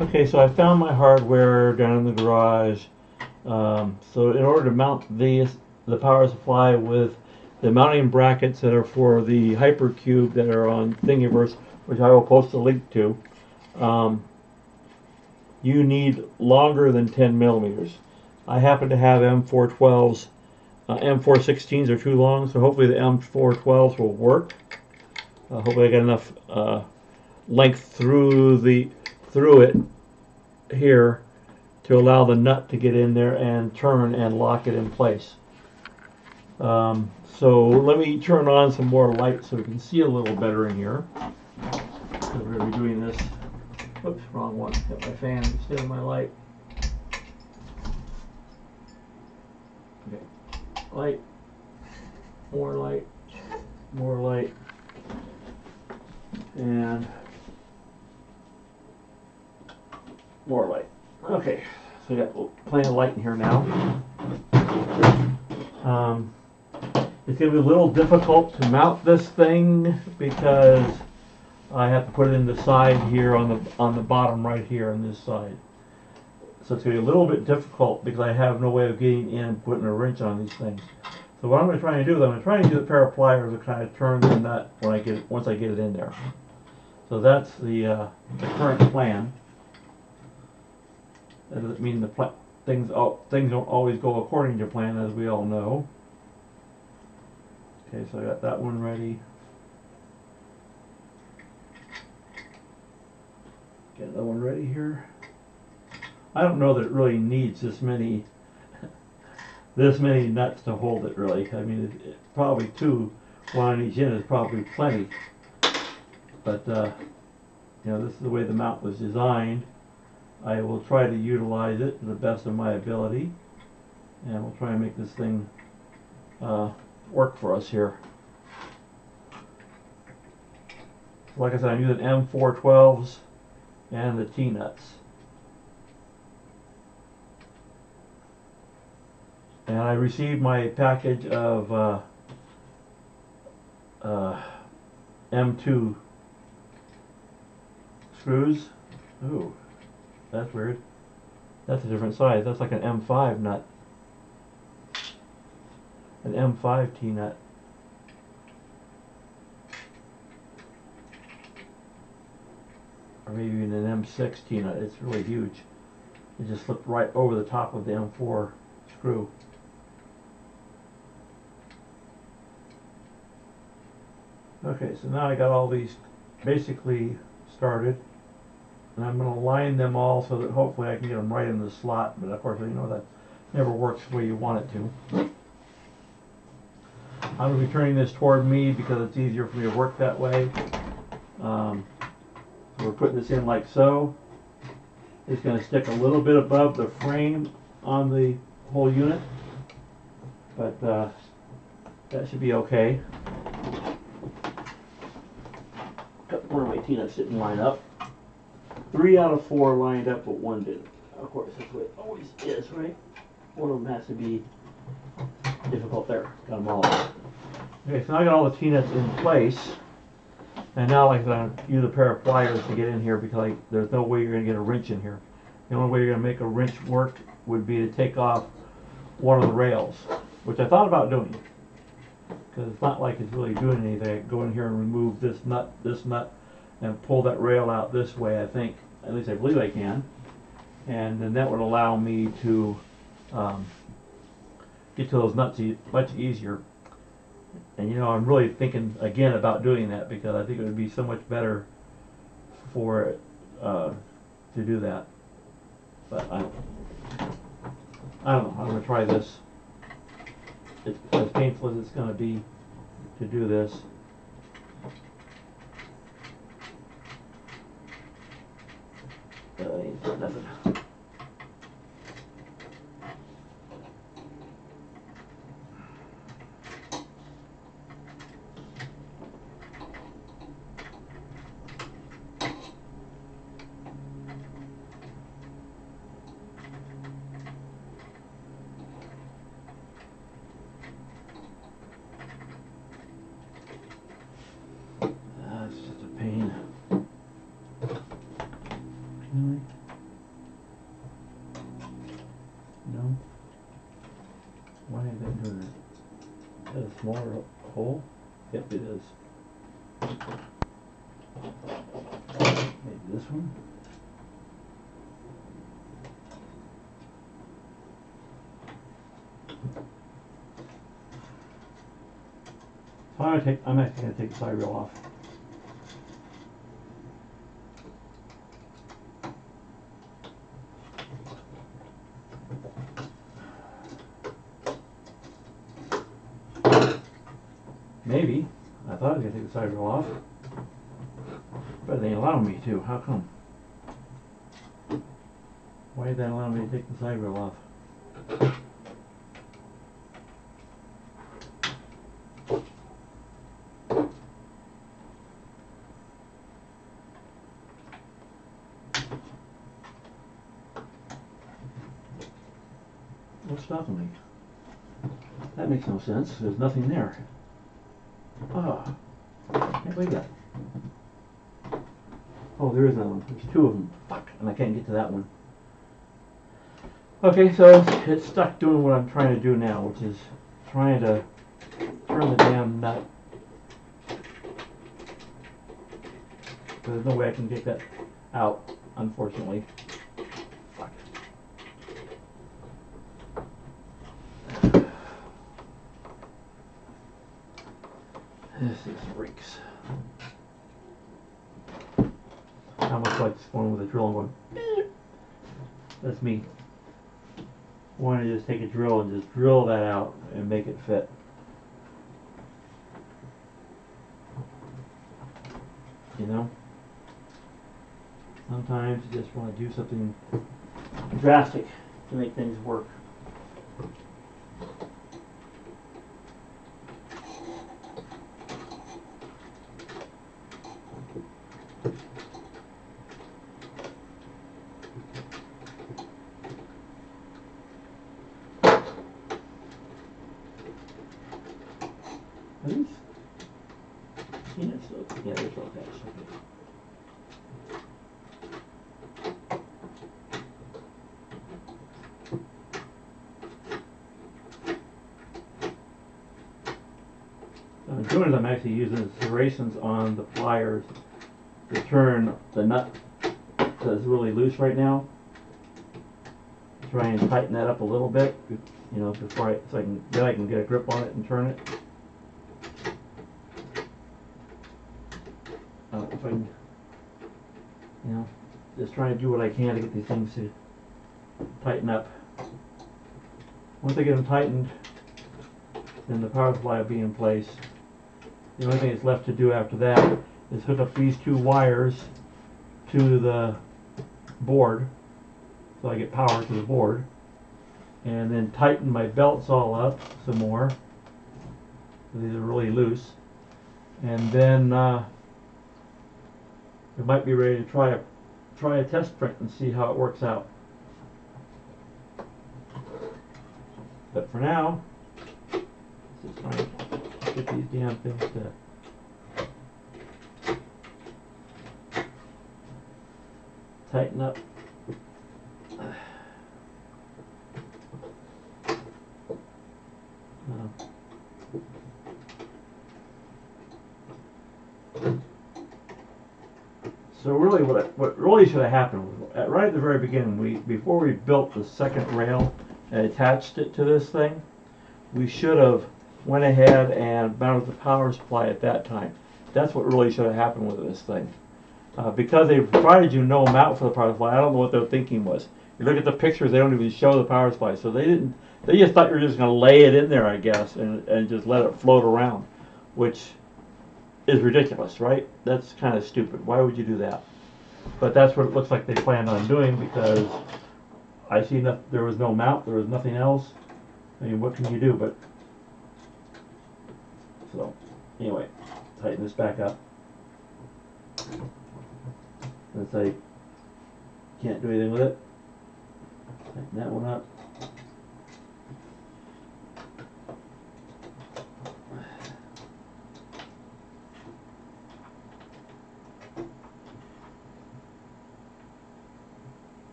Okay, so I found my hardware down in the garage. So in order to mount the power supply with the mounting brackets that are for the Hypercube that are on Thingiverse, which I will post a link to, um, you need longer than 10 millimeters. I happen to have M412s. M416s are too long, so hopefully the M412s will work. Hopefully I got enough length through it here to allow the nut to get in there and turn and lock it in place. So let me turn on some more light so we can see a little better in here. So we're going to be doing this. Oops, wrong one. Got my fan instead of my light. Okay. Light. More light. More light. And more light. Okay, so we got plenty of light in here now. It's going to be a little difficult to mount this thing because I have to put it in the side here on the bottom right here on this side. So it's going to be a little bit difficult because I have no way of getting in and putting a wrench on these things. So what I'm going to try and do is I'm going to try and use a pair of pliers to kind of turn the nut when once I get it in there. So that's the current plan. That doesn't mean things don't always go according to plan, as we all know. Okay, so I got that one ready. Get another one ready here. I don't know that it really needs this many nuts to hold it, really. I mean, probably two, one on each end is probably plenty. But you know, this is the way the mount was designed. I will try to utilize it to the best of my ability, and we'll try and make this thing work for us here. Like I said, I'm using M412s and the T-nuts. And I received my package of M2 screws. Ooh, that's weird. That's a different size. That's like an M5 nut. An M5 T-nut. Or maybe even an M6 T-nut. It's really huge. It just slipped right over the top of the M4 screw. Okay, so now I got all these basically started, and I'm going to line them all so that hopefully I can get them right in the slot, but of course you know that never works the way you want it to. I'm going to be turning this toward me because it's easier for me to work that way. So we're putting this in like so. It's going to stick a little bit above the frame on the whole unit, but that should be okay. One of my T-nuts didn't line up. 3 out of 4 lined up, but 1 didn't. Of course, that's the way it always is, right? One of them has to be difficult. There, got them all. Okay, so now I got all the T-nuts in place, and now like I use a pair of pliers to get in here because there's no way you're going to get a wrench in here. The only way you're going to make a wrench work would be to take off one of the rails, which I thought about doing. Because it's not like it's really doing anything. I go in here and remove this nut, and pull that rail out this way, I think. At least I believe I can. And then that would allow me to get to those nuts much easier. And you know, I'm really thinking again about doing that because I think it would be so much better for it to do that. But I don't know. I'm going to try this. It's as painful as it's going to be to do this. Ain't nothing. It's just a pain. Really? that a smaller hole? Yep, it is. Maybe this one. So I'm actually going to take the side rail off. Maybe. I thought I was going to take the side rail off. But they ain't allowing me to. How come? Why did they allow me to take the side rail off? What's stopping me? That makes no sense. There's nothing there. Ah, can't believe that. Oh, there is another one. There's two of them. Fuck, and I can't get to that one. Okay, so it's stuck doing what I'm trying to do now, which is trying to turn the damn nut. There's no way I can get that out, unfortunately. Fuck. This is reeks. I almost like just going with a drill and going, beep. That's me. Want to just take a drill and just drill that out and make it fit. You know? Sometimes you just want to do something drastic to make things work. Are these peanuts? Yeah, they're still attached. Okay. What I'm doing is I'm actually using serrations on the pliers to turn the nut that's really loose right now. Try and tighten that up a little bit, you know, before then I can get a grip on it and turn it. If I can, you know, just trying to do what I can to get these things to tighten up. Once I get them tightened, then the power supply will be in place. The only thing that's left to do after that is hook up these two wires to the board, so I get power to the board, and then tighten my belts all up some more. These are really loose, and then we might be ready to try a test print and see how it works out. But for now, let's just try and get these damn things to tighten up. So really, what really should have happened was right at the very beginning, before we built the second rail and attached it to this thing, we should have went ahead and mounted the power supply at that time. That's what really should have happened with this thing. Because they provided you no mount for the power supply, I don't know what their thinking was. You look at the pictures, they don't even show the power supply, so they just thought you were just going to lay it in there, I guess, and just let it float around, which is ridiculous, right? That's kind of stupid. Why would you do that? But that's what it looks like they planned on doing, because I see there was no mount, there was nothing else. I mean, what can you do? But so anyway, tighten this back up. Since I can't do anything with it, tighten that one up.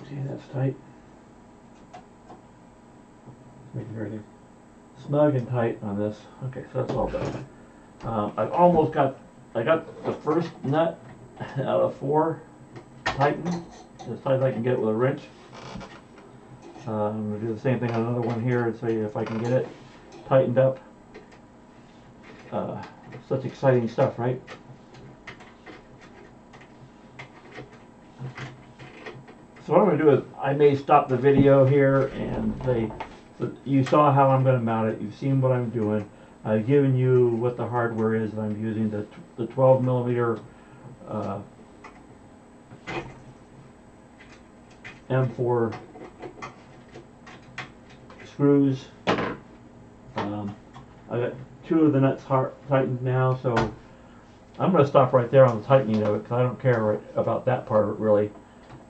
Okay, that's tight. Make it very snug and tight on this. Okay, so that's all done. I got the first nut out of 4 tightened as tight as I can get it with a wrench. I'm going to do the same thing on another one here and see if I can get it tightened up. Such exciting stuff, right? So what I'm going to do is I may stop the video here and say, so you saw how I'm going to mount it. You've seen what I'm doing. I've given you what the hardware is that I'm using, the 12 millimeter M4 screws. I got 2 of the nuts tightened now, so I'm going to stop right there on the tightening of it because I don't care about that part of it really.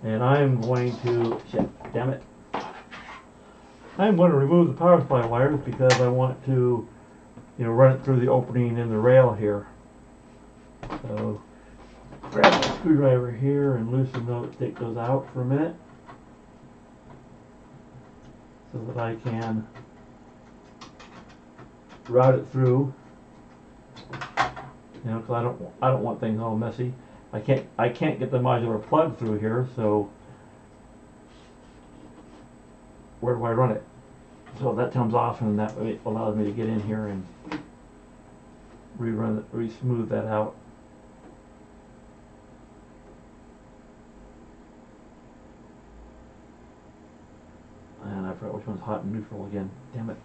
And I'm going to, shit, damn it. I'm going to remove the power supply wires because I want to, run it through the opening in the rail here. So, grab my screwdriver here and loosen those, take those out for a minute, so that I can route it through. Because I don't want things all messy. I can't get the modular plug through here, so where do I run it? So that comes off, and that allows me to get in here and re-smooth that out. And I forgot which one's hot and neutral again. Damn it.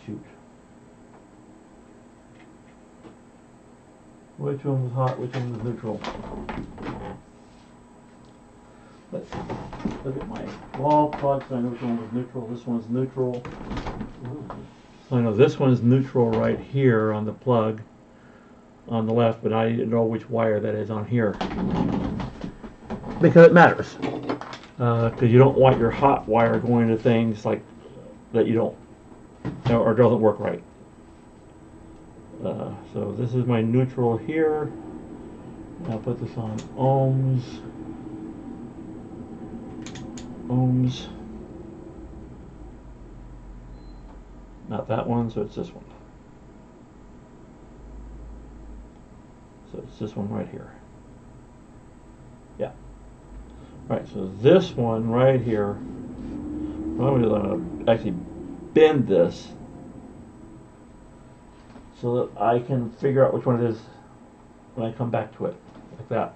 Shoot. Which one was hot, which one was neutral? Let's look at my wall plug so I know which one was neutral. This one's neutral. So I know this one's neutral right here on the plug on the left, but I didn't know which wire that is on here. Because it matters. Because you don't want your hot wire going to things like that you don't, or doesn't work right. So this is my neutral here. I'll put this on ohms. Not that one, so it's this one. So it's this one right here. Yeah. Alright, so this one right here, what I'm going to actually bend this so that I can figure out which one it is when I come back to it, like that.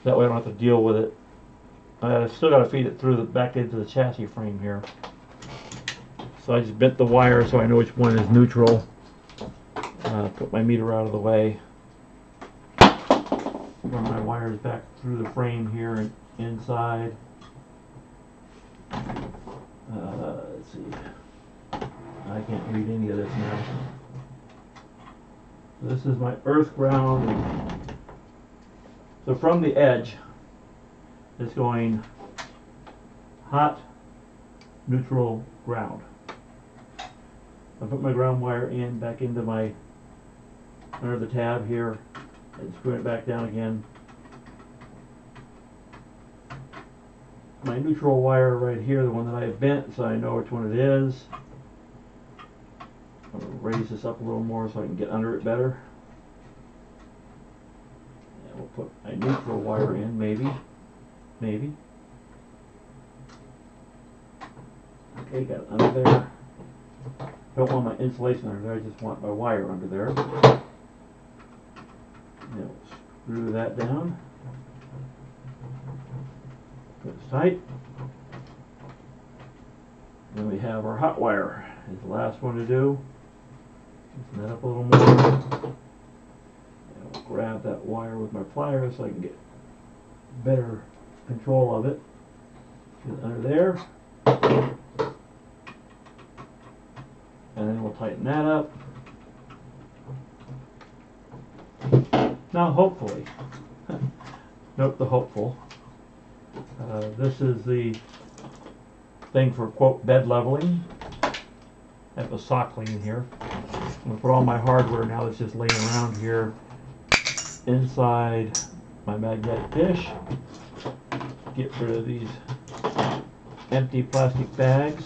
That way I don't have to deal with it. I've still got to feed it through the back into the chassis frame here. So I just bent the wire so I know which one is neutral. Put my meter out of the way. Run my wires back through the frame here and inside. Let's see. I can't read any of this now. This is my earth ground. So from the edge, it's going hot, neutral, ground. I put my ground wire in back into my under the tab here and screw it back down again. My neutral wire right here, the one that I have bent, so I know which one it is. I'm going to raise this up a little more so I can get under it better. And we'll put my neutral wire in, maybe. Okay, got it under there. Don't want my insulation under there, I just want my wire under there. Now screw that down. Put it tight. Then we have our hot wire. It's the last one to do. Loosen that up a little more. And we'll grab that wire with my pliers so I can get better control of it. Get it under there. And then we'll tighten that up. Now hopefully, note the hopeful, this is the thing for quote bed leveling. I have a sock laying here. I'm going to put all my hardware now that's just laying around here inside my magnetic dish. Get rid of these empty plastic bags.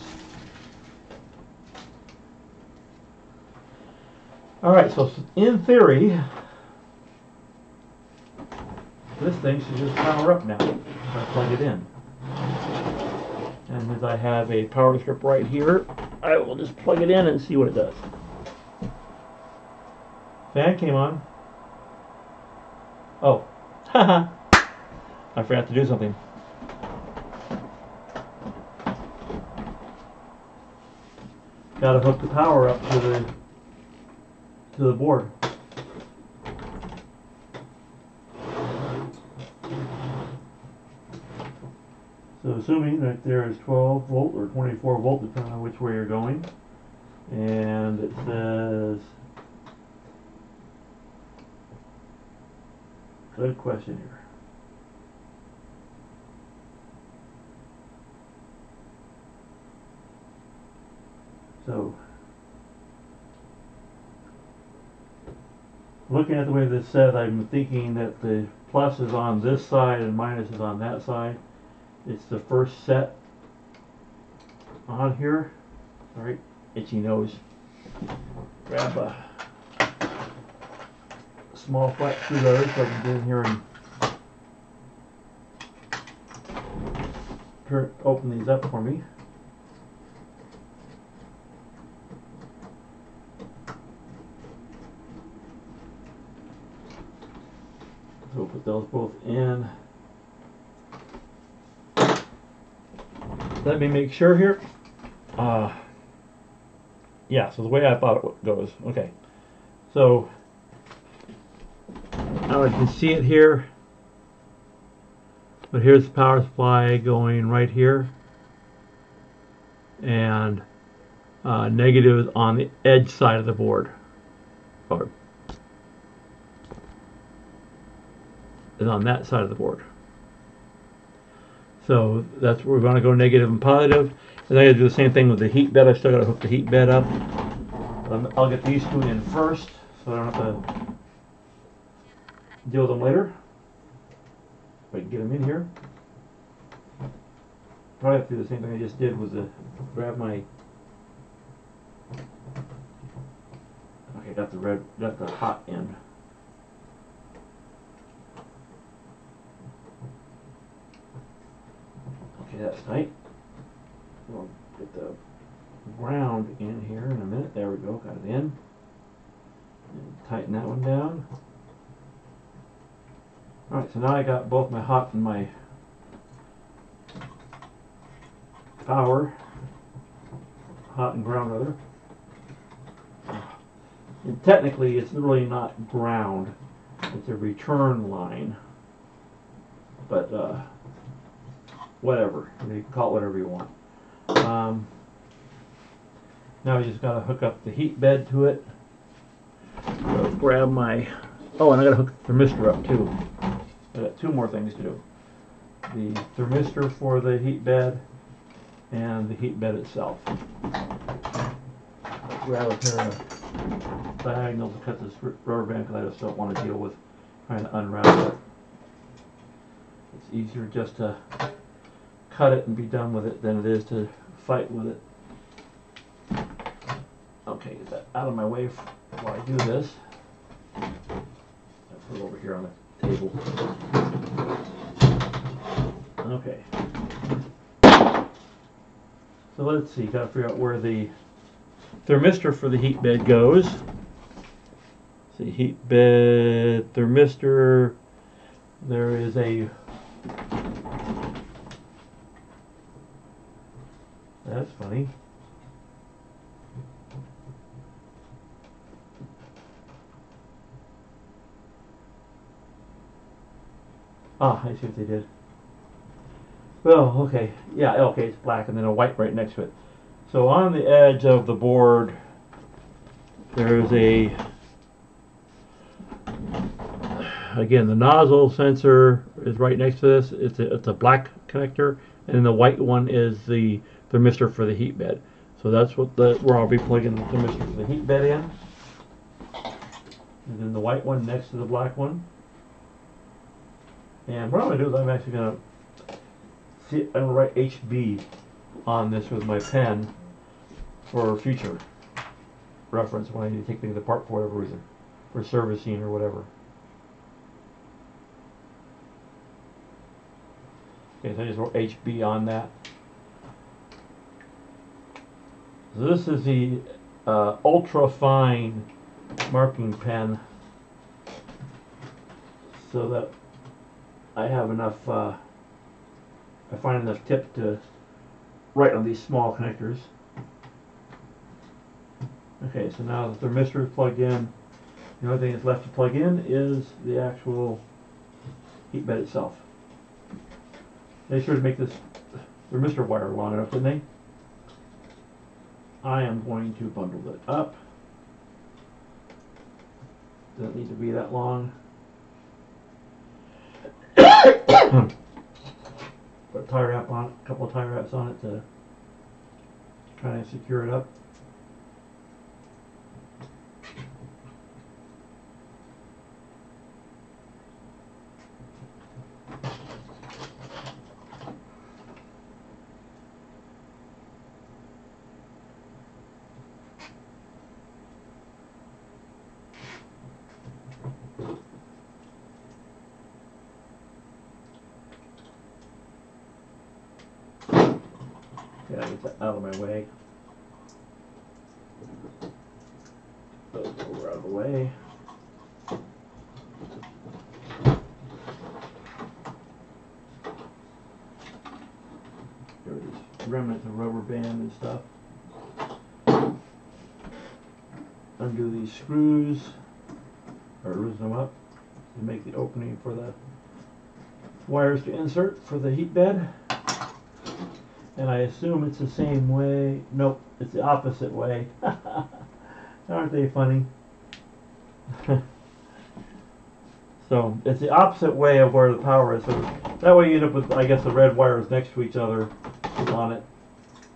Alright, so in theory, this thing should just power up now if I plug it in. And as I have a power strip right here, I will just plug it in and see what it does. Fan came on. Oh, haha, I forgot to do something. Gotta hook the power up to the board. So assuming right there is 12 volt or 24 volt, depending on which way you're going, and it says, good question here. So, looking at the way this said, I'm thinking that the plus is on this side and minus is on that side. It's the first set on here. Sorry, itchy nose. Grab a small flat screwdriver so I can get in here and open these up for me. So we'll put those both in. Let me make sure here. Yeah, so the way I thought it goes. Okay. So now I can see it here. But here's the power supply going right here. And negative is on the edge side of the board. Or is on that side of the board. So that's where we're going to go negative and positive. And I got to do the same thing with the heat bed. I still got to hook the heat bed up. I'll get these two in first, so I don't have to deal with them later. If I can get them in here. Probably have to do the same thing I just did with the grab my. Okay, got the hot end. Okay, that's tight. We'll get the ground in here in a minute. There we go, got it in. And tighten that one down. Alright, so now I got both my hot and my power. Hot and ground, rather. And technically, it's really not ground. It's a return line. But, whatever. You can call it whatever you want. Now we just got to hook up the heat bed to it. So grab my... Oh, and I got to hook the thermistor up too. I got two more things to do. The thermistor for the heat bed and the heat bed itself. Grab a pair of diagonals to cut this rubber band because I just don't want to deal with trying to unravel it. It's easier just to cut it and be done with it than it is to fight with it. Okay, get that out of my way while I do this. I put it over here on the table. Okay. So let's see, gotta figure out where the thermistor for the heat bed goes. Let's see, heat bed, thermistor, there is a... That's funny. Ah, I see what they did. Well, okay. Yeah, okay, it's black and then a white right next to it. So on the edge of the board, there's a... Again, the nozzle sensor is right next to this. It's a black connector, and then the white one is the thermistor for the heat bed. So that's what where I'll be plugging the thermistor for the heat bed in. And then the white one next to the black one. And what I'm going to do is I'm actually going to write HB on this with my pen for future reference when I need to take things apart for whatever reason, for servicing or whatever. Okay, so I just wrote HB on that. So this is the ultra fine marking pen, so that I have enough, I find enough tip to write on these small connectors. Okay, so now the thermistor is plugged in. The only thing that's left to plug in is the actual heat bed itself. They sure to make this thermistor wire long enough, didn't they? I am going to bundle it up. Doesn't need to be that long. Put a tie wrap on it, a couple of tie wraps on it to try and secure it up. Gotta get that out of my way. Those over out of the way. There are these remnants of rubber band and stuff. Undo these screws, or loosen them up to make the opening for the wires to insert for the heat bed. And I assume it's the same way. Nope, it's the opposite way. Aren't they funny? So it's the opposite way of where the power is. So that way you end up with, I guess, the red wires next to each other on it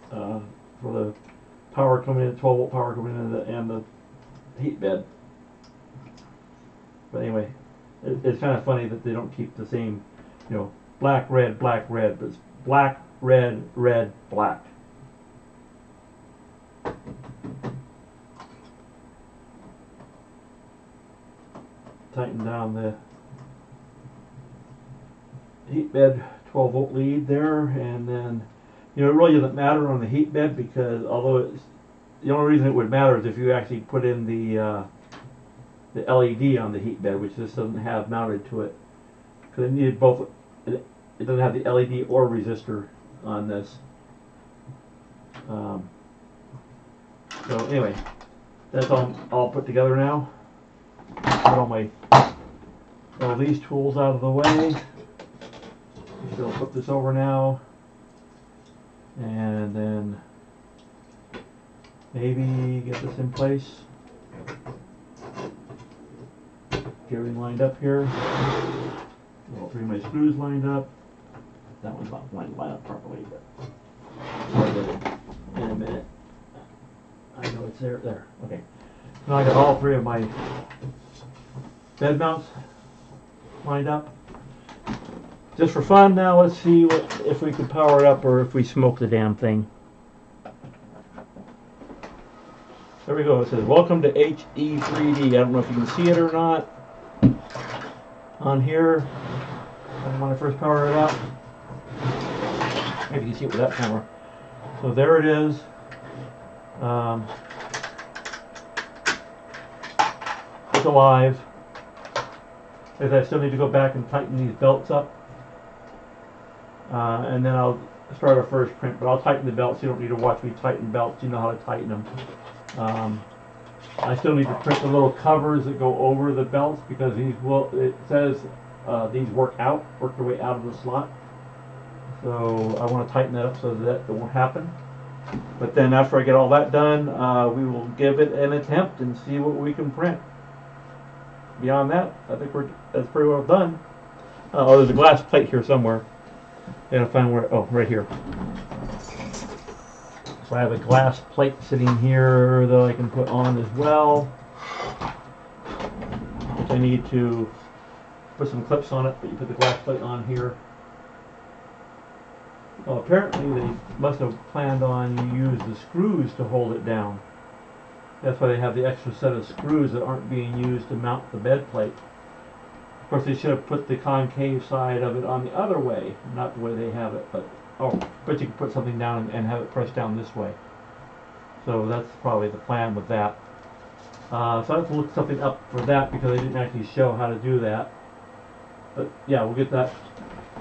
for the power coming in, 12 volt power coming in, and the heat bed. But anyway, it's kind of funny that they don't keep the same, you know, black, red, but it's black, red, red, black. Tighten down the heat bed 12 volt lead there, and then, you know, it really doesn't matter on the heat bed, because although it's, the only reason it would matter is if you actually put in the LED on the heat bed, which this doesn't have mounted to it, because it needed both. It doesn't have the LED or resistor on this. So anyway, that's all put together now. Put all these tools out of the way. So I'll put this over now, and then maybe get this in place. Get everything lined up here. All three of my screws lined up. That one's not lined up properly, but I'll get it in a minute. I know it's there. There. Okay. Now I got all three of my bed mounts lined up. Just for fun now, let's see if we can power it up or if we smoke the damn thing. There we go. It says, welcome to HE3D. I don't know if you can see it or not on here when I first power it up. Maybe you can see it with that camera. So there it is. It's alive. I still need to go back and tighten these belts up. And then I'll start our first print, but I'll tighten the belts. You don't need to watch me tighten belts. You know how to tighten them. I still need to print the little covers that go over the belts, because these will, it says these work their way out of the slot. So I want to tighten that up so that it won't happen. But then after I get all that done, we will give it an attempt and see what we can print. Beyond that, I think that's pretty well done. Oh, there's a glass plate here somewhere. I gotta find where. Oh, right here. So I have a glass plate sitting here that I can put on as well, which I need to put some clips on it. But you put the glass plate on here. Well, apparently they must have planned on you use the screws to hold it down. That's why they have the extra set of screws that aren't being used to mount the bed plate. Of course, they should have put the concave side of it on the other way, not the way they have it. But but you can put something down and have it pressed down this way. So that's probably the plan with that. So I have to look something up for that because they didn't actually show how to do that. But yeah, we'll get that.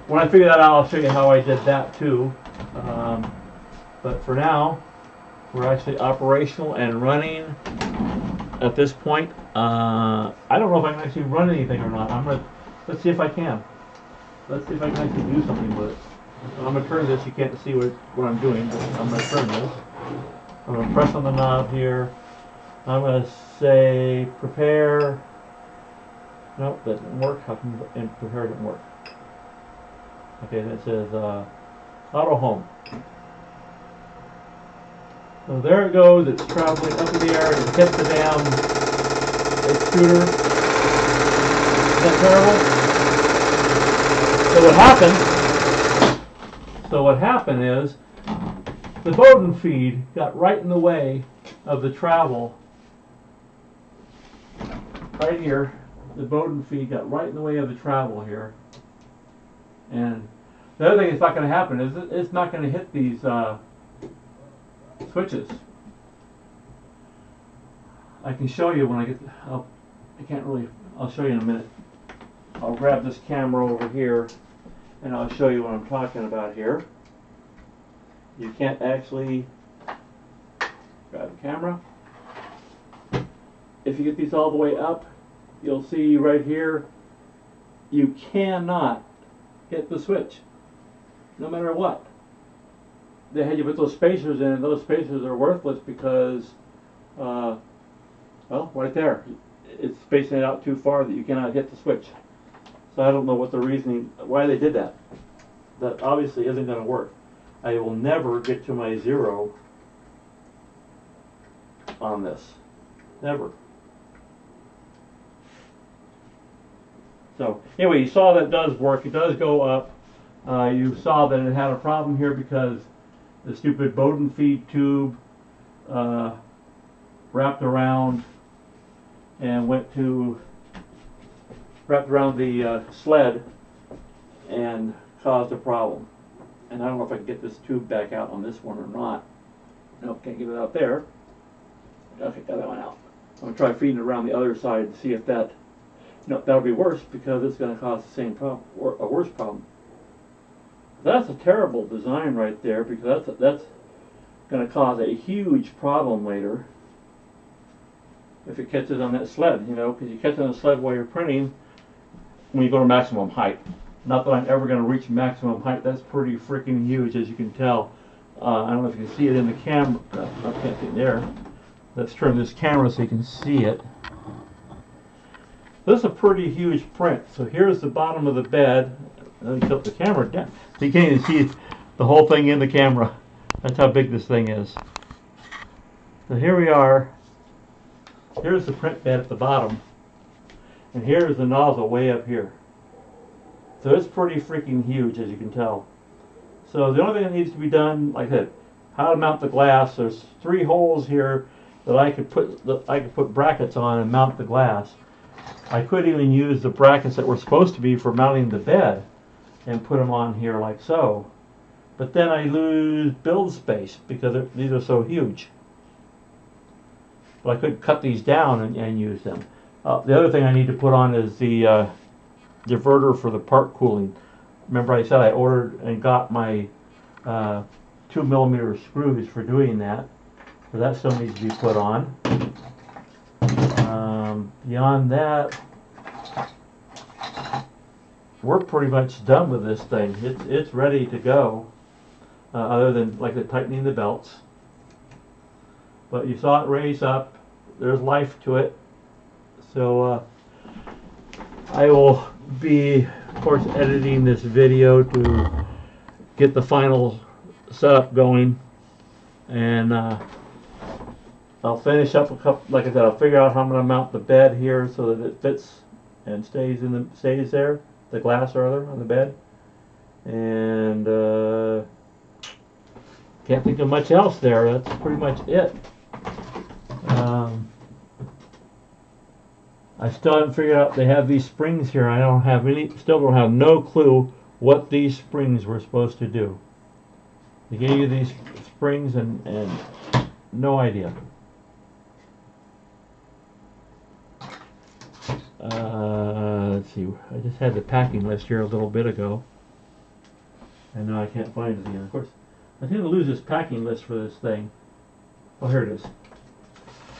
When I figure that out, I'll show you how I did that too. But for now, we're actually operational and running at this point. I don't know if I can actually run anything or not. Let's see if I can. Let's see if I can actually do something with it. I'm going to turn this. You can't see what I'm doing, but I'm going to turn this. I'm going to press on the knob here. I'm going to say prepare. Nope, that didn't work. How come prepare didn't work? Okay, then it says auto home. So there it goes. It's traveling up in the air. It hit the damn extruder. Is that terrible? So what happened is the Bowden feed got right in the way of the travel. Right here, the Bowden feed got right in the way of the travel here. And the other thing that's not going to happen is it's not going to hit these switches. I can show you when I get. I can't really. I'll show you in a minute. I'll grab this camera over here, and I'll show you what I'm talking about here. You can't actually grab the camera. If you get these all the way up, you'll see right here. You cannot hit the switch, no matter what. They had you put those spacers in, and those spacers are worthless because, well, right there, it's spacing it out too far that you cannot hit the switch. So I don't know what the reasoning, why they did that. That obviously isn't going to work. I will never get to my 0 on this. Never. So anyway, you saw that it does work. It does go up. You saw that it had a problem here because the stupid Bowden feed tube wrapped around the sled and caused a problem. And I don't know if I can get this tube back out on this one or not. Nope, can't get it out there. Okay, got that one out. I'm going to try feeding it around the other side and see if that... No, that'll be worse because it's going to cause the same problem, or a worse problem. That's a terrible design right there because that's going to cause a huge problem later if it catches on that sled, you know, because you catch it on the sled while you're printing when you go to maximum height. Not that I'm ever going to reach maximum height. That's pretty freaking huge, as you can tell. I don't know if you can see it in the camera. I can't see it there. Let's turn this camera so you can see it. This is a pretty huge print. So here's the bottom of the bed. Let me tilt the camera down. So you can't even see the whole thing in the camera. That's how big this thing is. So here we are. Here's the print bed at the bottom. And here's the nozzle way up here. So it's pretty freaking huge, as you can tell. So the only thing that needs to be done, like I said, how to mount the glass. There's 3 holes here that I could put brackets on and mount the glass. I could even use the brackets that were supposed to be for mounting the bed and put them on here like so. But then I lose build space because these are so huge. But I could cut these down and use them. The other thing I need to put on is the diverter for the part cooling. Remember I said I ordered and got my 2mm screws for doing that. So that still needs to be put on. Beyond that, we're pretty much done with this thing. It's ready to go, other than like the tightening the belts. But you saw it raise up. There's life to it. So I will be, of course, editing this video to get the final setup going, and I'll finish up a couple. Like I said, I'll figure out how I'm going to mount the bed here so that it fits and stays there, the glass rather, on the bed. And can't think of much else there. That's pretty much it. I still haven't figured out. They have these springs here. I don't have any. Still don't have no clue what these springs were supposed to do. They gave you these springs and no idea. Let's see. I just had the packing list here a little bit ago, and now I can't find it again. Of course, I tend to lose this packing list for this thing. Oh, here it is.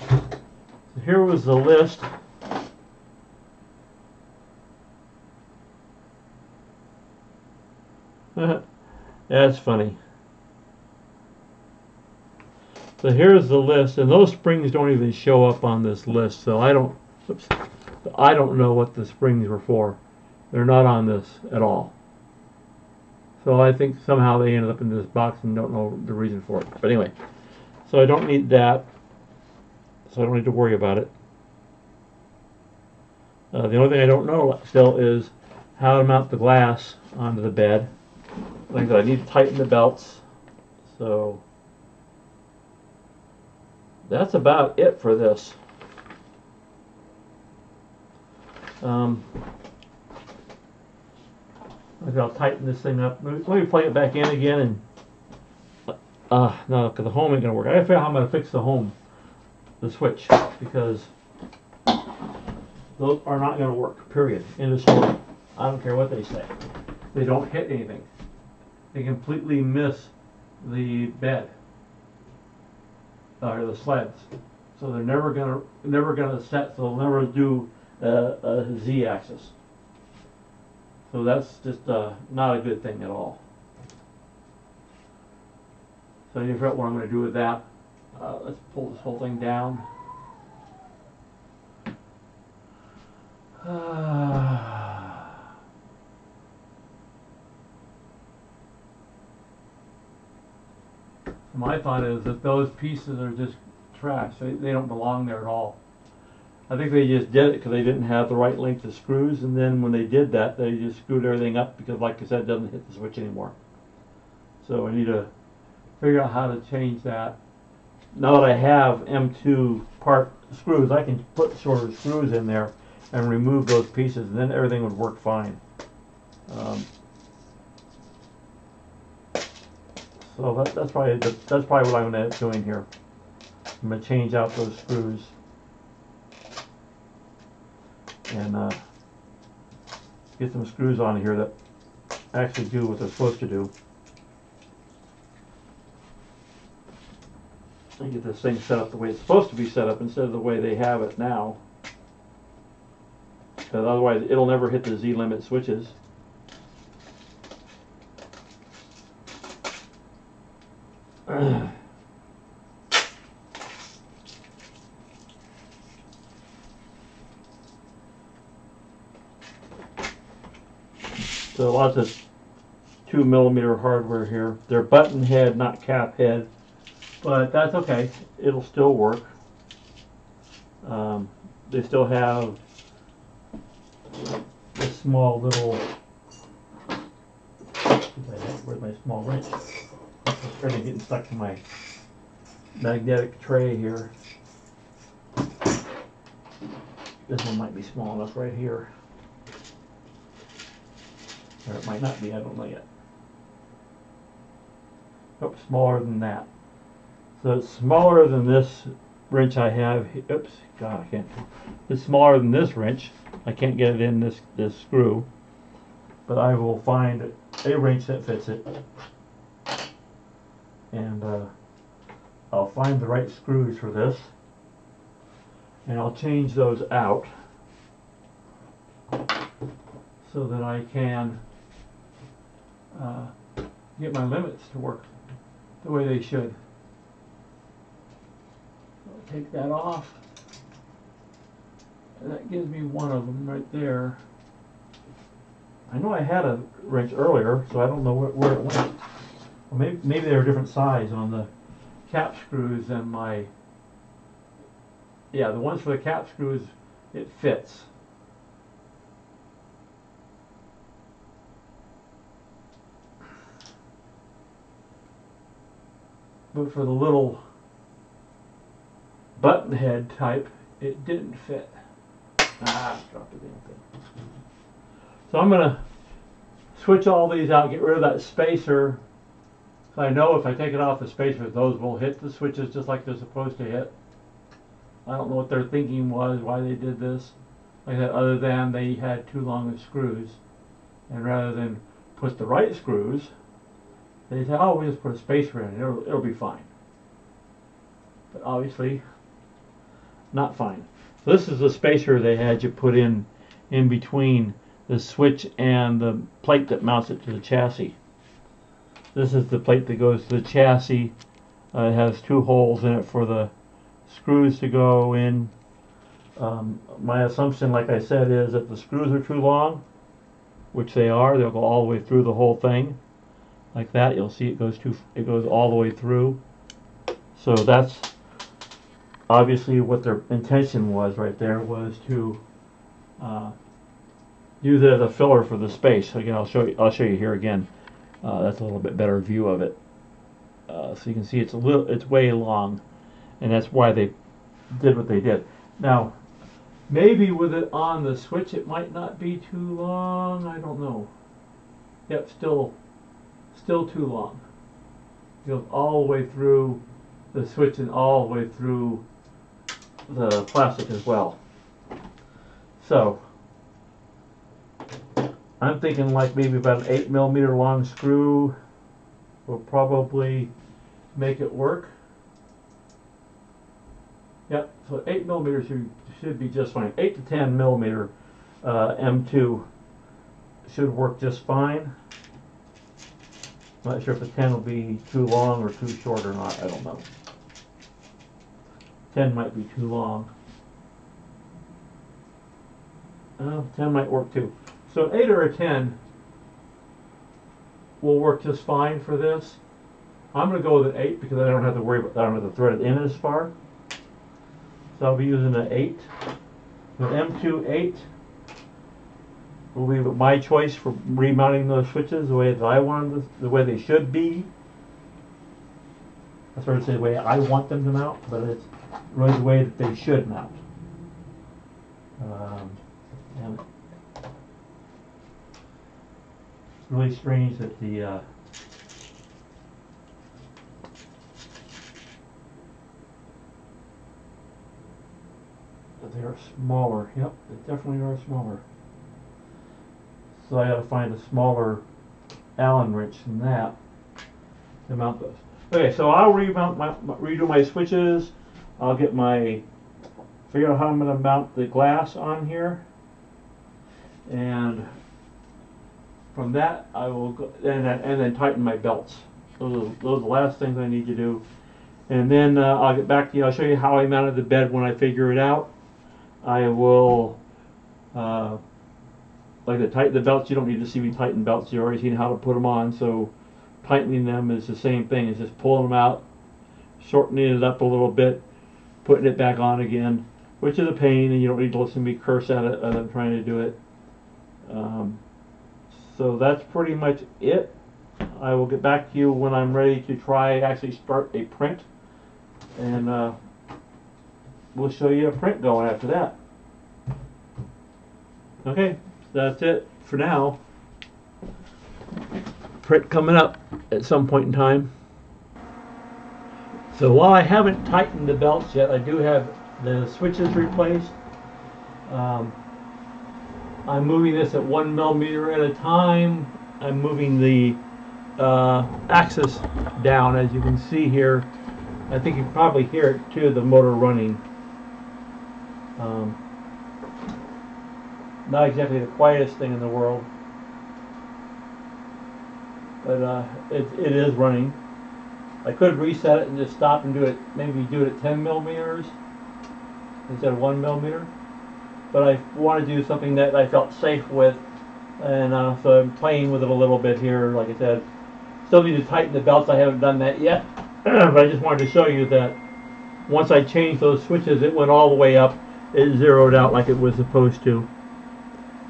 So here was the list. That's funny. So here's the list, and those springs don't even show up on this list. So I don't know what the springs were for. They're not on this at all. So I think somehow they ended up in this box and don't know the reason for it. But anyway, so I don't need that. So I don't need to worry about it. The only thing I don't know still is how to mount the glass onto the bed. Like I said, I need to tighten the belts. So that's about it for this. I'll tighten this thing up. Let me plug it back in again and no, because the home ain't gonna work. I gotta figure out how I'm gonna fix the home, the switch, because those are not gonna work. Period. End of story. I don't care what they say. They don't hit anything. They completely miss the bed or the sleds, so they're never gonna set. So they'll never do a Z-axis. So that's just not a good thing at all. So you figure out what I'm going to do with that. Let's pull this whole thing down. My thought is that those pieces are just trash. They don't belong there at all. I think they just did it because they didn't have the right length of screws, and then when they did that, they just screwed everything up because, like I said, it doesn't hit the switch anymore. So I need to figure out how to change that. Now that I have M2 part screws, I can put shorter screws in there and remove those pieces, and then everything would work fine. So that's probably what I'm going to end up doing here. I'm going to change out those screws and get some screws on here that actually do what they're supposed to do. And get this thing set up the way it's supposed to be set up instead of the way they have it now. Because otherwise it'll never hit the Z-limit switches. So lots of 2mm hardware here. They're button head, not cap head, but that's okay. It'll still work. They still have this small little. Where's my small wrench? It's kind of getting stuck to my magnetic tray here. This one might be small enough right here. Or it might not be, I don't know yet. Oh, smaller than that. So it's smaller than this wrench I have. Oops, God, I can't. It's smaller than this wrench. I can't get it in this screw. But I will find a wrench that fits it. And I'll find the right screws for this. And I'll change those out so that I can get my limits to work the way they should. I'll take that off. And that gives me one of them right there. I know I had a wrench earlier, so I don't know where it went. Well, maybe they were different size on the cap screws than my. Yeah, the ones for the cap screws, it fits. But for the little button head type, it didn't fit. Dropped the damn thing. So I'm gonna switch all these out, get rid of that spacer. So I know if I take it off the spacer, those will hit the switches just like they're supposed to hit. I don't know what their thinking was, why they did this. Like that, other than they had too long of screws. And rather than put the right screws, they said, oh, we just put a spacer in, it'll be fine. But obviously, not fine. So this is the spacer they had you put in between the switch and the plate that mounts it to the chassis. This is the plate that goes to the chassis. It has two holes in it for the screws to go in. My assumption, like I said, is that the screws are too long, which they are. They'll go all the way through the whole thing, like that. You'll see it goes all the way through. So that's obviously what their intention was right there, was to use it as a filler for the space. Again, I'll show you here again. That's a little bit better view of it. So you can see it's way long, and that's why they did what they did. Now, maybe with it on the switch, it might not be too long. I don't know. Yep, still too long. It goes all the way through the switch and all the way through the plastic as well. So I'm thinking like maybe about an 8mm long screw will probably make it work. Yep, so 8mm should be just fine. 8 to 10mm M2 should work just fine. I'm not sure if the 10 will be too long or too short or not. I don't know. 10 might be too long. 10 might work too. So an 8 or a 10 will work just fine for this. I'm going to go with an 8 because I don't have to worry about, I don't have to thread it in as far. So I'll be using an 8. The M2 8 will be my choice for remounting those switches the way that I want them, the way they should be. I sort of say the way I want them to mount, but it's really the way that they should mount. And it's really strange that the they're smaller. Yep, they definitely are smaller. So I got to find a smaller Allen wrench than that to mount those. Okay, so I'll redo my switches. I'll figure out how I'm going to mount the glass on here, and from that I will go and then tighten my belts. Those are the last things I need to do, and then I'll get back to you. I'll show you how I mounted the bed when I figure it out. I will like to tighten the belts. You don't need to see me tighten belts. You've already seen how to put them on, so tightening them is the same thing. It's just pulling them out, shortening it up a little bit, putting it back on again, which is a pain, and you don't need to listen to me curse at it as I'm trying to do it. So that's pretty much it. I will get back to you when I'm ready to actually start a print, and we'll show you a print going after that. Okay, that's it for now. Print coming up at some point in time. So while I haven't tightened the belts yet, I do have the switches replaced. I'm moving this at 1mm at a time. I'm moving the axis down, as you can see here. I think you can probably hear it too, the motor running. Not exactly the quietest thing in the world, but it is running. I could reset it and just stop and do it, maybe do it at 10mm instead of 1mm, but I want to do something that I felt safe with, and so I'm playing with it a little bit here. Like I said, still need to tighten the belts. I haven't done that yet, but I just wanted to show you that once I changed those switches, it went all the way up. It zeroed out like it was supposed to,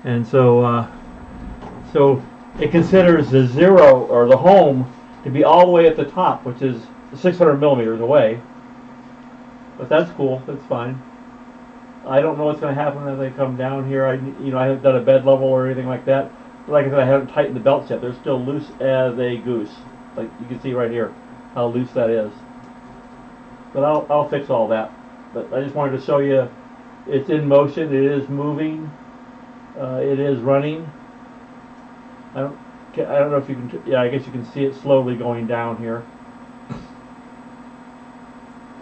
and so so it considers the zero, or the home, to be all the way at the top, which is 600mm away. But that's cool. That's fine. I don't know what's going to happen as they come down here. I haven't done a bed level or anything like that. Like I said, I haven't tightened the belts yet. They're still loose as a goose. Like you can see right here, how loose that is. But I'll fix all that. But I just wanted to show you, it's in motion. It is moving. It is running. I don't know if you can. Yeah, I guess you can see it slowly going down here.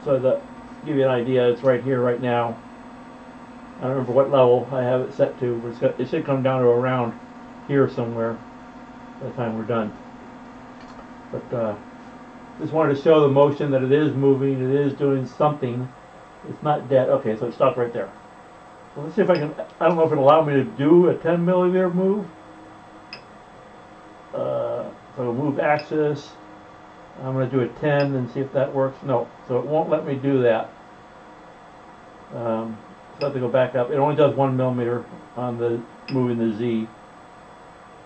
So to give you an idea, it's right here, right now. I don't remember what level I have it set to, but it should come down to around here somewhere by the time we're done. But just wanted to show the motion, that it is moving, it is doing something. It's not dead. Okay, so it stopped right there. So let's see if I can. I don't know if it'll allow me to do a 10 millimeter move. So move axis. I'm going to do a 10 and see if that works. No, so it won't let me do that. So I have to go back up. It only does 1 millimeter on the moving the Z.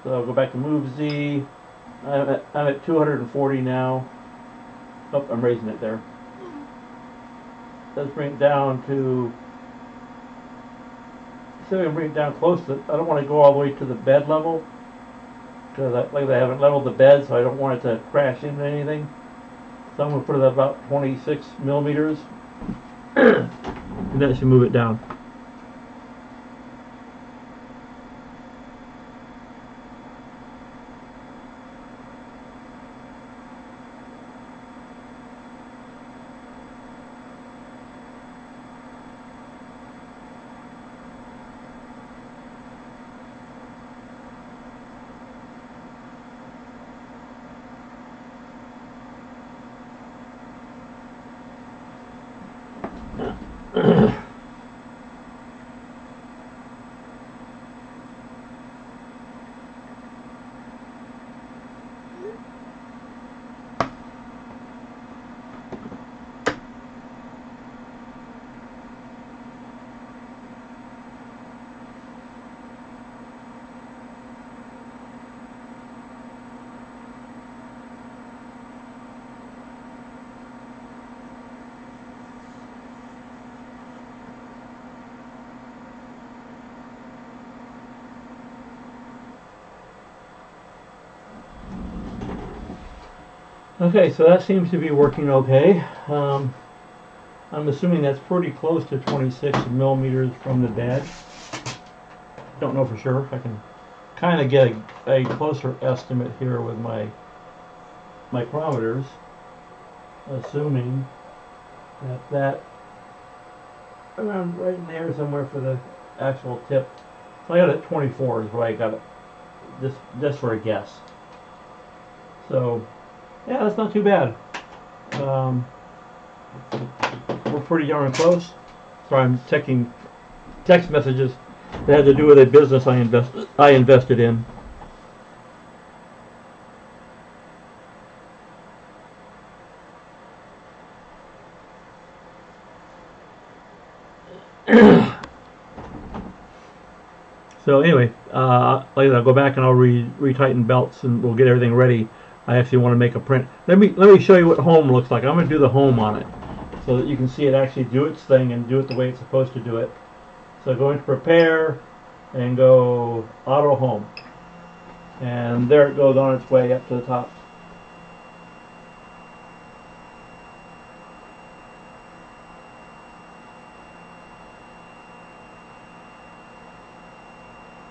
So I'll go back to move Z. I'm at 240 now. Oh, I'm raising it there. Let's bring it down to. See if I can bring it down close to. I don't want to go all the way to the bed level, because I haven't leveled the bed, so I don't want it to crash into anything. So I'm going to put it at about 26 millimeters, and that should move it down. Okay, so that seems to be working okay. I'm assuming that's pretty close to 26 millimeters from the bed. Don't know for sure. I can kind of get a closer estimate here with my micrometers, assuming that around right in there somewhere for the actual tip. So I got it at 24 is what I got it, just for a guess. So yeah, that's not too bad. We're pretty darn close. Sorry, I'm checking text messages that had to do with a business I invested in. So anyway, I'll go back and I'll retighten belts and we'll get everything ready. I actually want to make a print. Let me show you what home looks like. I'm going to do the home on it so that you can see it actually do its thing and do it the way it's supposed to do it. So go into prepare and go auto home, and there it goes on its way up to the top.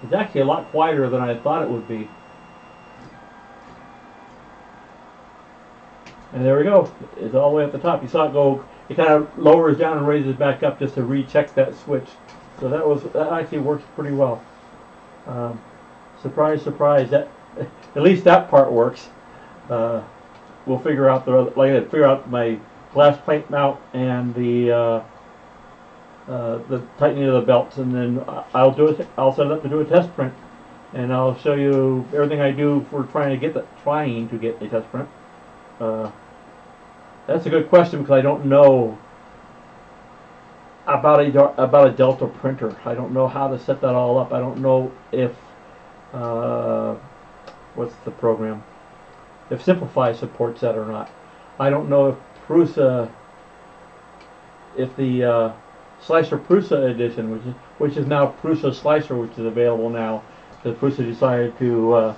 It's actually a lot quieter than I thought it would be. And there we go. It's all the way at the top. You saw it go. It kind of lowers down and raises back up just to recheck that switch. So that actually works pretty well. Surprise, surprise. That at least that part works. We'll figure out figure out my glass plate mount and the tightening of the belts, and then I'll set it up to do a test print, and I'll show you everything I do for trying to get a test print. That's a good question because I don't know about a Delta printer. I don't know how to set that all up. I don't know if what's the program? If Simplify supports that or not. I don't know if Prusa if the Slicer Prusa edition, which is now Prusa Slicer, which is available now, the Prusa decided to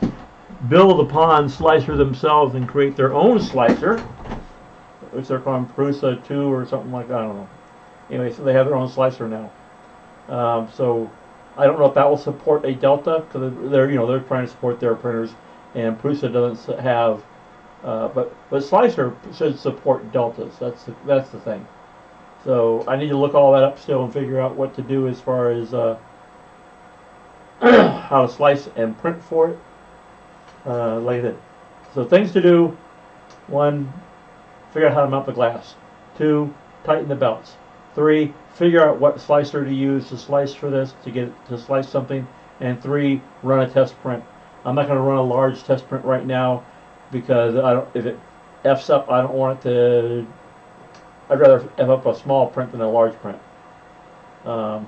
build upon Slicer themselves and create their own slicer, which they're calling Prusa 2 or something like that. I don't know. Anyway, so they have their own slicer now. So I don't know if that will support a Delta, because they're trying to support their printers, and Prusa doesn't have. But Slicer should support Deltas. That's the thing. So I need to look all that up still and figure out what to do as far as how to slice and print for it. Like that. So things to do: 1, figure out how to mount the glass. 2, tighten the belts. 3, figure out what slicer to use to slice for this, to get it to slice something. And 3, run a test print. I'm not going to run a large test print right now, because if it F's up, I don't want it to. I'd rather F up a small print than a large print. I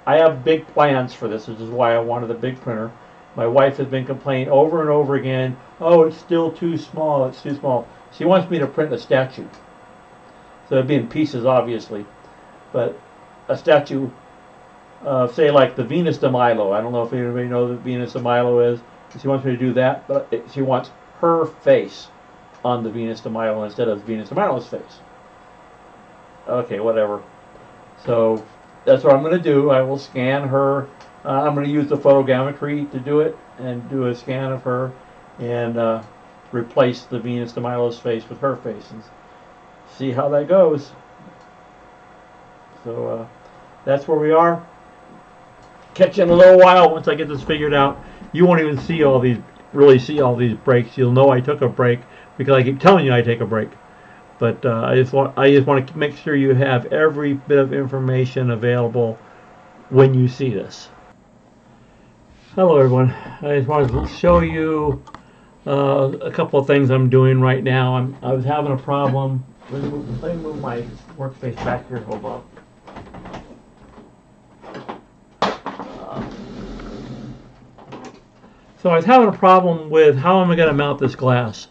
have big plans for this, which is why I wanted a big printer. My wife has been complaining over and over again, oh, it's still too small, it's too small. She wants me to print a statue. So it'd be in pieces, obviously. But a statue, say like the Venus de Milo. I don't know if anybody knows what Venus de Milo is. She wants me to do that, but she wants her face on the Venus de Milo instead of Venus de Milo's face. Okay, whatever. So that's what I'm going to do. I will scan her. I'm going to use the photogrammetry to do it and do a scan of her and replace the Venus de Milo's face with her face and see how that goes. So that's where we are. Catch you in a little while once I get this figured out. You won't even see all these breaks. You'll know I took a break because I keep telling you I take a break. But I just want to make sure you have every bit of information available when you see this. Hello everyone. I just wanted to show you a couple of things I'm doing right now. I was having a problem. Let me move my workspace back here. Hold on. So I was having a problem with how am I going to mount this glass.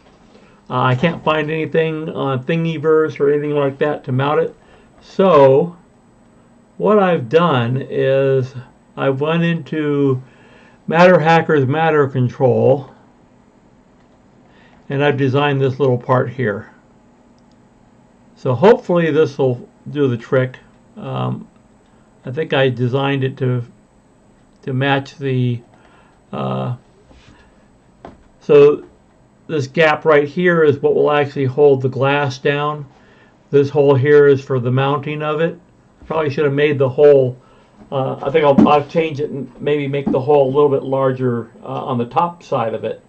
I can't find anything on Thingiverse or anything like that to mount it. So what I've done is I've went into Matter Hacker's Matter Control and I've designed this little part here. So hopefully this will do the trick. I think I designed it to match the so this gap right here is what will actually hold the glass down. This hole here is for the mounting of it. Probably should have made the hole. I think I'll change it and maybe make the hole a little bit larger on the top side of it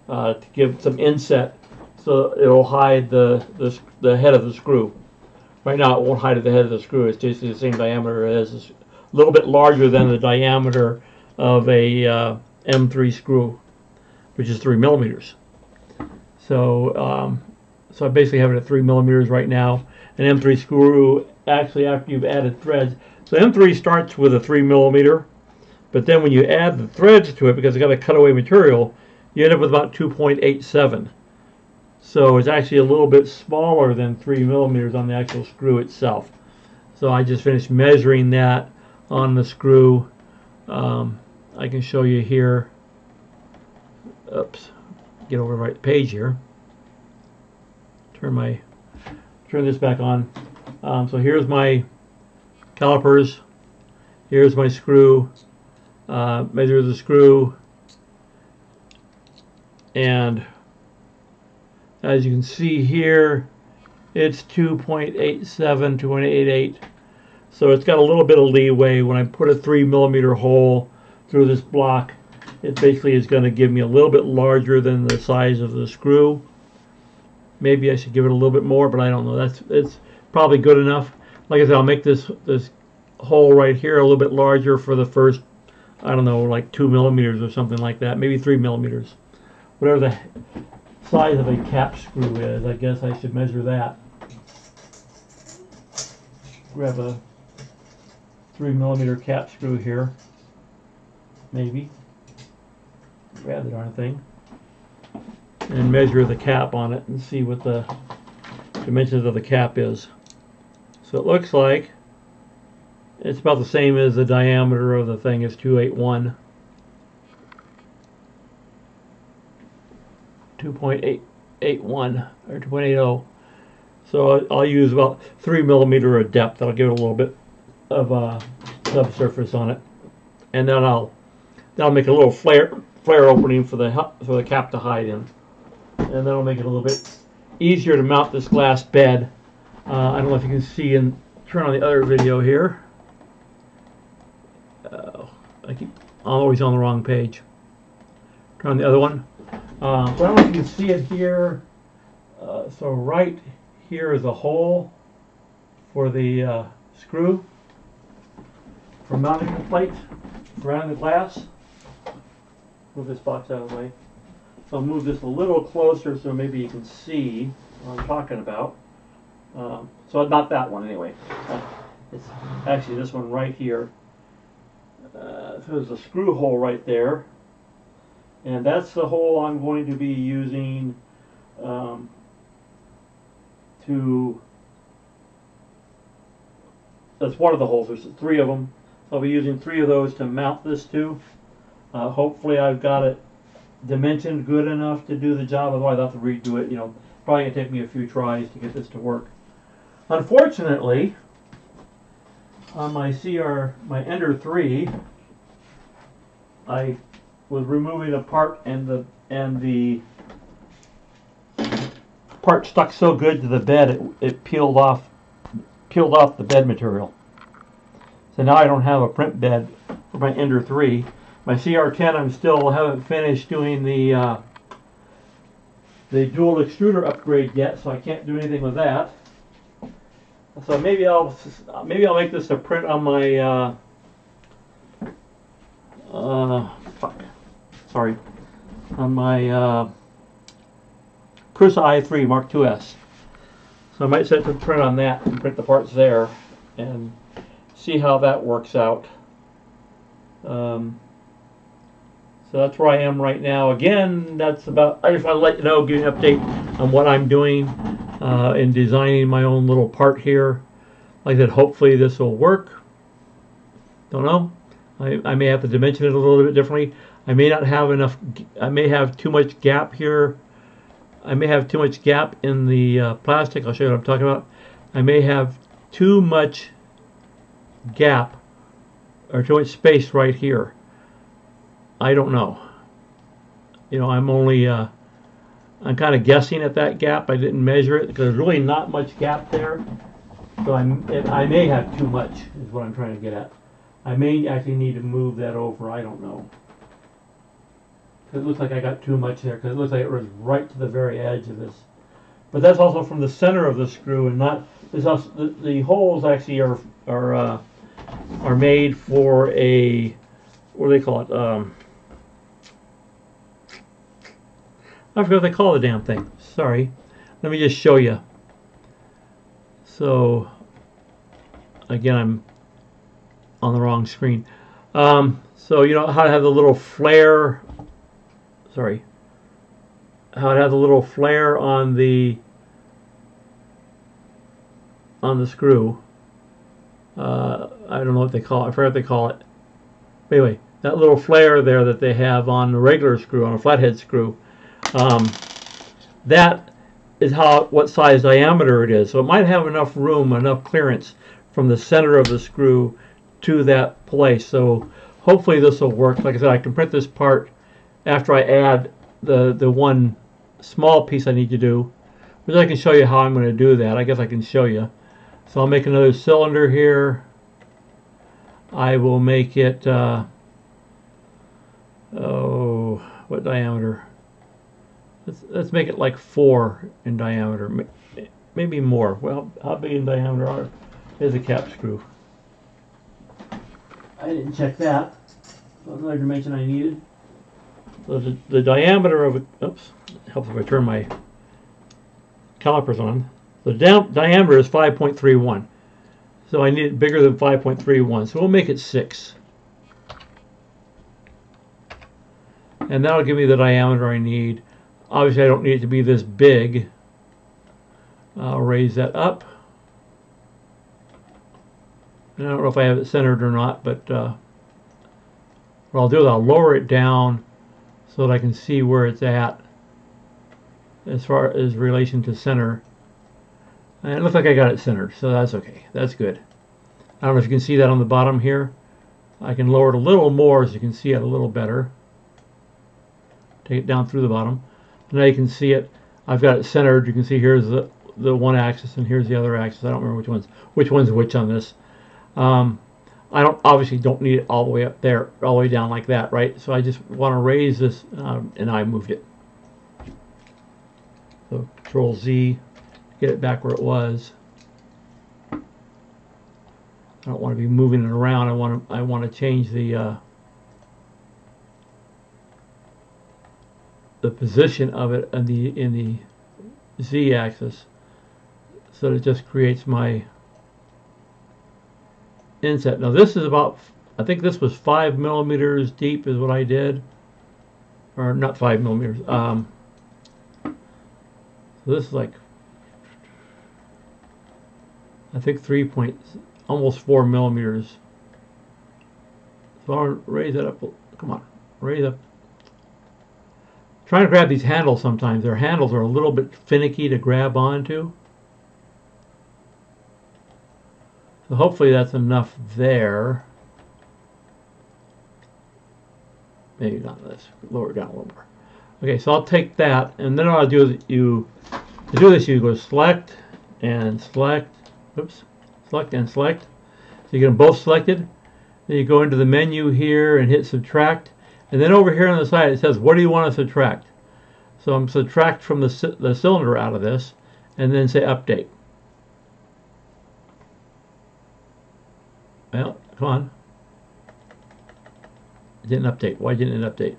to give some inset, so it'll hide the head of the screw. Right now it won't hide the head of the screw. It's just the same diameter as a little bit larger than the diameter of a M3 screw, which is 3 millimeters. So so I basically have it at 3 millimeters right now. An M3 screw, actually after you've added threads, so M3 starts with a 3 millimeter, but then when you add the threads to it, because it's got a cutaway material, you end up with about 2.87. So it's actually a little bit smaller than 3 millimeters on the actual screw itself. So I just finished measuring that on the screw. I can show you here. Oops. Get over the right page here. Turn this back on. So here's my calipers. Here's my screw. Measure the screw, and as you can see here, it's 2.87 to 2.88. So it's got a little bit of leeway. When I put a 3 millimeter hole through this block, it basically is going to give me a little bit larger than the size of the screw. Maybe I should give it a little bit more, but I don't know. It's probably good enough. Like I said, I'll make this hole right here a little bit larger for the first, I don't know, like 2 millimeters or something like that. Maybe 3 millimeters. Whatever the size of a cap screw is, I guess I should measure that. Grab a 3 millimeter cap screw here. Maybe. Grab the darn thing and measure the cap on it and see what the dimensions of the cap is. So it looks like it's about the same as the diameter of the thing is 281. 2.881 or 2.80. So I'll use about 3 millimeter of depth. That'll give it a little bit of subsurface on it, and then I'll make a little flare opening for the cap to hide in, and that'll make it a little bit easier to mount this glass bed. I don't know if you can see, and turn on the other video here. I'm always on the wrong page. Turn on the other one. So I don't know if you can see it here. So right here is a hole for the screw for mounting the plate around the glass. Move this box out of the way. So I'll move this a little closer so maybe you can see what I'm talking about. So not that one anyway. It's actually this one right here. So there's a screw hole right there. And that's the hole I'm going to be using that's one of the holes. There's 3 of them. I'll be using 3 of those to mount this to. Hopefully I've got it dimensioned good enough to do the job. Otherwise I'll have to redo it. You know, probably gonna take me a few tries to get this to work. Unfortunately, on my Ender 3, I was removing a part and the part stuck so good to the bed it peeled off the bed material. So now I don't have a print bed for my Ender 3. My CR10 haven't finished doing the dual extruder upgrade yet, so I can't do anything with that. So maybe I'll make this a print on my on my Prusa i3 Mark IIs. So I might set the print on that and print the parts there and see how that works out. So that's where I am right now. Again, that's about. I just want to let you know, give you an update on what I'm doing in designing my own little part here. Like I said, hopefully this will work. Don't know. I may have to dimension it a little bit differently. I may not have enough. I may have too much gap here. I may have too much gap in the plastic. I'll show you what I'm talking about. I may have too much gap or too much space right here. I don't know. You know, I'm only I'm kind of guessing at that gap. I didn't measure it because there's really not much gap there. So I may have too much is what I'm trying to get at. I may actually need to move that over. I don't know. It looks like I got too much there because it looks like it was right to the very edge of this. But that's also from the center of the screw and not. This also, the holes actually are made for a, what do they call it? I forgot what they call the damn thing. Sorry. Let me just show you. So again, I'm on the wrong screen. So you know how to have the little flare. Sorry. How it has a little flare on the screw. I don't know what they call it. I forgot what they call it. But anyway, that little flare there that they have on the regular screw, on a flathead screw, that is what size diameter it is. So it might have enough room, enough clearance from the center of the screw to that place. So hopefully this will work. Like I said, I can print this part after I add the one small piece I need to do, which I can show you how I'm going to do that. I guess I can show you. So I'll make another cylinder here. I will make it, oh, what diameter? Let's make it like 4 in diameter, maybe more. Well, how big in diameter is a cap screw? I didn't check that. Another dimension I needed. So the diameter of it, oops, it helps if I turn my calipers on. The diameter is 5.31. So I need it bigger than 5.31. So we'll make it 6. And that'll give me the diameter I need. Obviously I don't need it to be this big. I'll raise that up. And I don't know if I have it centered or not, but what I'll do is I'll lower it down so that I can see where it's at as far as relation to center. And it looks like I got it centered, so that's okay. That's good. I don't know if you can see that on the bottom here. I can lower it a little more so you can see it a little better. Take it down through the bottom. Now you can see it. I've got it centered. You can see here's the one axis and here's the other axis. I don't remember which one's which on this. I obviously don't need it all the way up there, all the way down like that, right? So I just want to raise this, and I moved it. So Control Z, get it back where it was. I don't want to be moving it around. I want to change the position of it in the Z axis, so that it just creates my inset. Now this is about, I think this was 5 millimeters deep is what I did, or not 5 millimeters. So this is like, I think almost 4 millimeters. So I'll raise it up. Come on, raise up. Trying to grab these handles sometimes. Their handles are a little bit finicky to grab onto. So hopefully that's enough there. Maybe not. Let's lower it down a little more. Okay, so I'll take that, and then what I'll do is to do this, you go select and select. Oops, select and select. So you get them both selected. Then you go into the menu here and hit subtract. And then over here on the side it says, what do you want to subtract? So I'm subtract from the cylinder out of this, and then say update. Well, come on. It didn't update. Why didn't it update?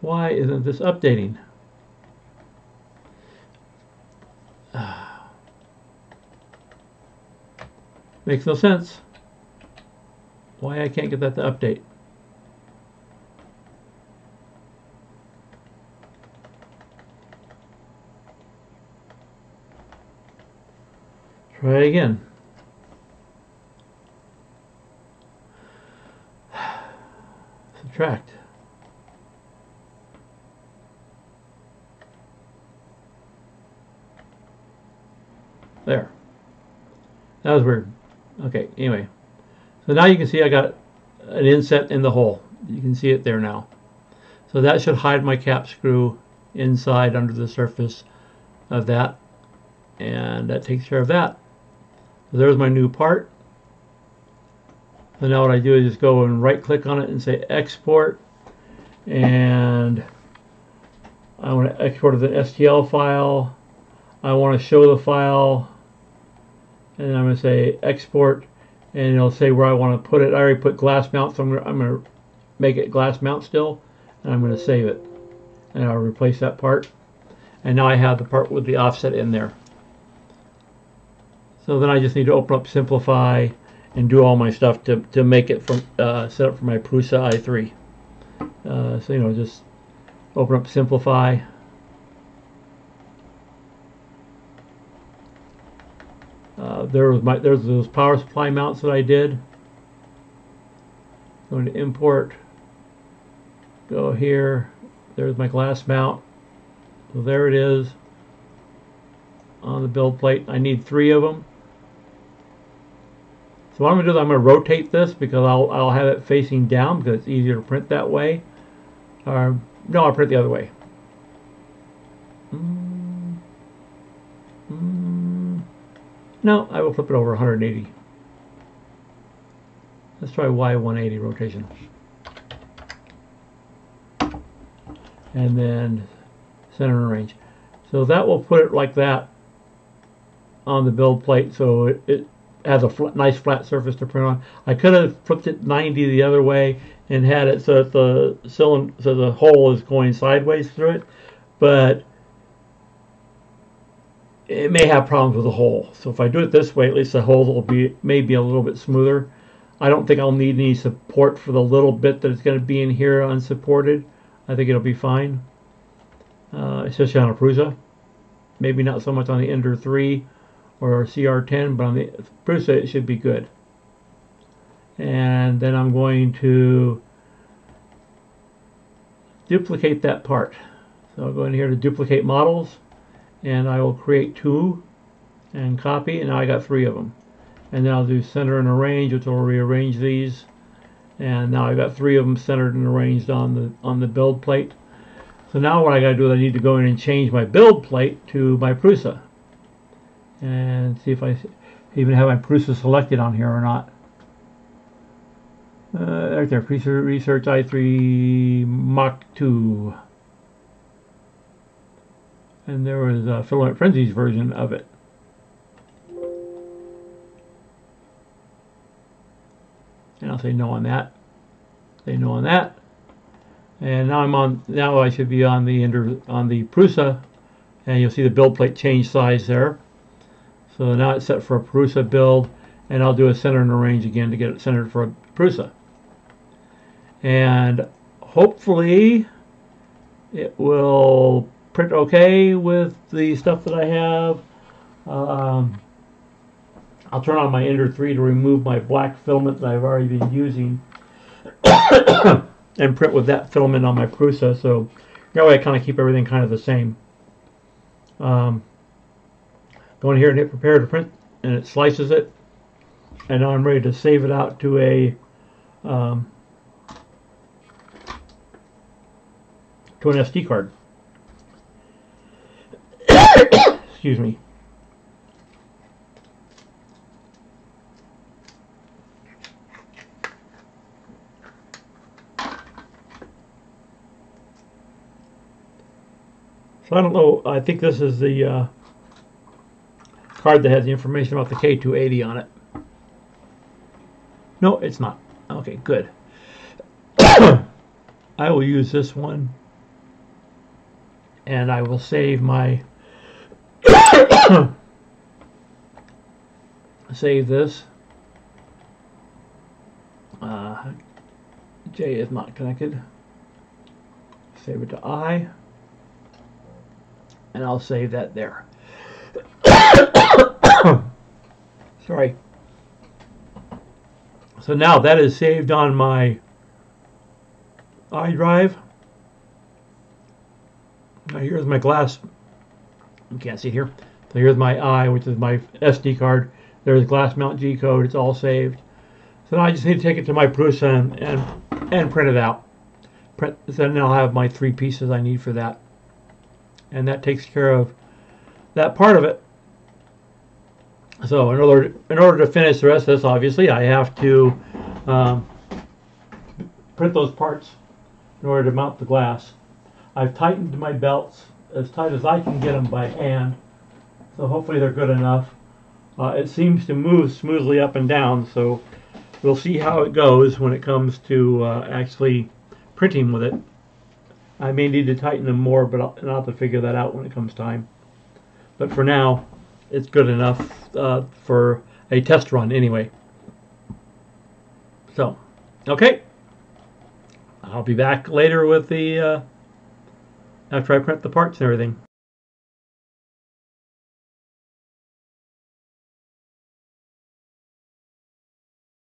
Why isn't this updating? Makes no sense. Why I can't get that to update? Try it again. Subtract. There. That was weird. Okay, anyway. So now you can see I got an inset in the hole. You can see it there now. So that should hide my cap screw inside under the surface of that. And that takes care of that. So there's my new part. So now what I do is just go and right click on it and say export. And I want to export as an STL file. I want to show the file. And I'm going to say export, and it'll say where I want to put it. I already put glass mount, so I'm going to make it glass mount still, and I'm going to save it. And I'll replace that part. And now I have the part with the offset in there. So then I just need to open up Simplify and do all my stuff to make it from set up for my Prusa i3. So you know, just open up Simplify. There's those power supply mounts that I did. Going to import. Go here. There's my glass mount. So there it is on the build plate. I need 3 of them. So what I'm going to do is I'm going to rotate this because I'll have it facing down because it's easier to print that way. No, I'll print the other way. No, I will flip it over 180. Let's try Y180 rotation. And then center and arrange. So that will put it like that on the build plate, so it has a nice flat surface to print on. I could have flipped it 90 the other way and had it so that the cylinder, so the hole is going sideways through it, but it may have problems with the hole. So if I do it this way, at least the hole will be maybe a little bit smoother. I don't think I'll need any support for the little bit that it's going to be in here unsupported. I think it'll be fine, especially on a Prusa. Maybe not so much on the Ender 3 or CR10, but on the Prusa it should be good. And then I'm going to duplicate that part. So I'll go in here to duplicate models, and I will create 2 and copy, and now I got 3 of them. And then I'll do center and arrange, which will rearrange these. And now I've got 3 of them centered and arranged on the build plate. So now what I got to do is I need to go in and change my build plate to my Prusa, and see if I even have my Prusa selected on here or not. Right there, Prusa Research i3 Mach 2. And there was a Filament Frenzy's version of it. And I'll say no on that. Say no on that. And now I'm on. Now I should be on the Prusa, and you'll see the build plate change size there. So now it's set for a Prusa build, and I'll do a center and arrange again to get it centered for a Prusa. And hopefully it will print okay with the stuff that I have. I'll turn on my Ender 3 to remove my black filament that I've already been using and print with that filament on my Prusa, so that way I kind of keep everything kind of the same. Go in here and hit prepare to print, and it slices it, and now I'm ready to save it out to an SD card. Excuse me. So I don't know, I think this is the card that has the information about the K280 on it. No, it's not. Okay, good. I will use this one, and I will save my save this. J is not connected. Save it to I, and I'll save that there. Sorry. So now that is saved on my iDrive. Now here's my glass. You can't see it here. So here's my I, which is my SD card. There's glass mount G code. It's all saved. So now I just need to take it to my Prusa and print it out. So then I'll have my 3 pieces I need for that. And that takes care of that part of it. So in order to finish the rest of this, obviously, I have to print those parts in order to mount the glass. I've tightened my belts as tight as I can get them by hand, so hopefully they're good enough. It seems to move smoothly up and down, so we'll see how it goes when it comes to actually printing with it. I may need to tighten them more, but I'll have to figure that out when it comes time. But for now, it's good enough for a test run anyway. So, okay. I'll be back later with the after I print the parts and everything.